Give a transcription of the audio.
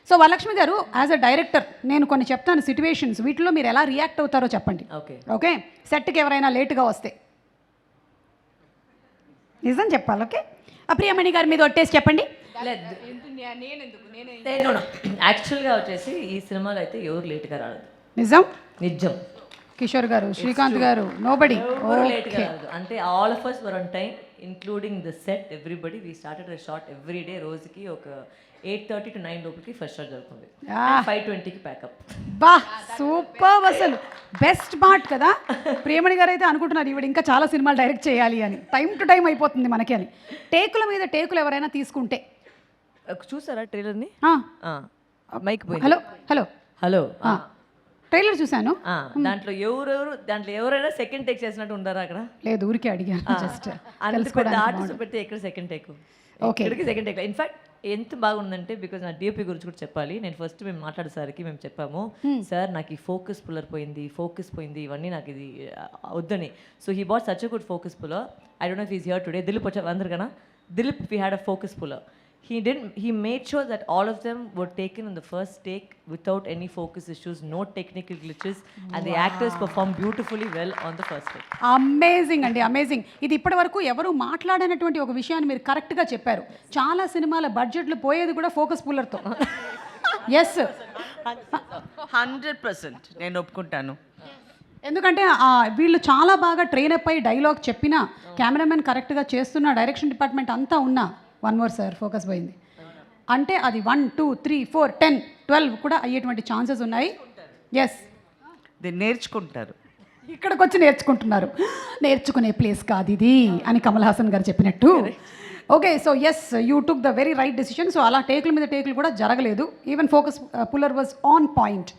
So Varalakshmi గారు as a director నేను కొన్ని చెప్తాను సిట్యువేషన్స్, వీటిలో మీరు ఎలా రియాక్ట్ అవుతారో చెప్పండి. ఓకే ఓకే, సెట్కి ఎవరైనా లేట్గా వస్తే నిజం చెప్పాలి. ఓకే, ప్రియమణి గారి మీద ఒట్టేసి చెప్పండి. యాక్చువల్గా వచ్చేసి ఈ సినిమాలో అయితే ఎవరు లేట్గా రాలేదు. నిజం. నిజం. కిషోర్ గారు, శ్రీకాంత్ గారు, నోబడి లేట్గా రాలేదు. అంటే all of us were on time, including the set everybody. We started a shot every day. రోజుకి ఒక 8:30 to 9 లోపలికి ఫస్ట్ షాట్ జరుగుతుంది. 5:20కి ప్యాకప్. బా సూపర్, అసలు బెస్ట్ పార్ట్ కదా. ప్రియమణి గారు అయితే అనుకుంటున్నారు ఈవిడ ఇంకా చాలా సినిమాలు డైరెక్ట్ చేయాలి అని, టైం టు టైం అయిపోతుంది మనకి అని. టేకుల మీద టేకులు ఎవరైనా తీసుకుంటే చూసారా ట్రైలర్ని? మైక్ పోయింది. హలో హలో హలో ట్రైలర్ చూశాను. దాంట్లో ఎవరైనా సెకండ్ టేక్ చేసినట్టు ఉండారా అక్కడ? లేదు, ఊరికే అడిగాను జస్ట్. ఆర్టిస్ట్ పెడితే ఎక్కడ second take? Okay, second take. In fact ఎంత బాగుందంటే, బికాజ్ నా డిఓపి గురించి కూడా చెప్పాలి. నేను ఫస్ట్ మేము మాట్లాడేసరికి మేము చెప్పాము, సార్ నాకు ఈ ఫోకస్ పుల్లర్ పోయింది, ఇవన్నీ నాకు ఇది వద్దని. So he bought such a good focus puller. I don't know if is here today. Dilip వచ్చారు అందరికన్నా. Dilip, we had a focus puller. He made sure that all of them were taken in the first take without any focus issues, no technical glitches, and the actors performed beautifully well on the first take. Amazing అండి, amazing. ఇది ఇప్పటి వరకు ఎవరు మాట్లాడినటువంటి ఒక విషయాన్ని మీరు కరెక్ట్గా చెప్పారు. చాలా సినిమాల బడ్జెట్లు పోయేది కూడా ఫోకస్ పుల్లర్తో. ఎస్, 100% నేను ఒప్పుకుంటాను. ఎందుకంటే వీళ్ళు చాలా బాగా ట్రైన్ అప్ అయ్యి డైలాగ్ చెప్పినా, కెమెరామెన్ కరెక్ట్గా చేస్తున్నా, డైరెక్షన్ డిపార్ట్మెంట్ అంతా ఉన్నా, 1 more సార్ ఫోకస్ పోయింది అంటే అది 1, 2, 3, 4, 10, 12 కూడా అయ్యేటువంటి ఛాన్సెస్ ఉన్నాయి. ఎస్, నేర్చుకుంటారు. ఇక్కడికి వచ్చి నేర్చుకుంటున్నారు. నేర్చుకునే ప్లేస్ కాదు ఇది అని కమల్ హాసన్ గారు చెప్పినట్టు. Okay, so yes, you took the very right decision. So అలా టేకుల మీద టేకులు కూడా జరగలేదు. Even focus puller was on point.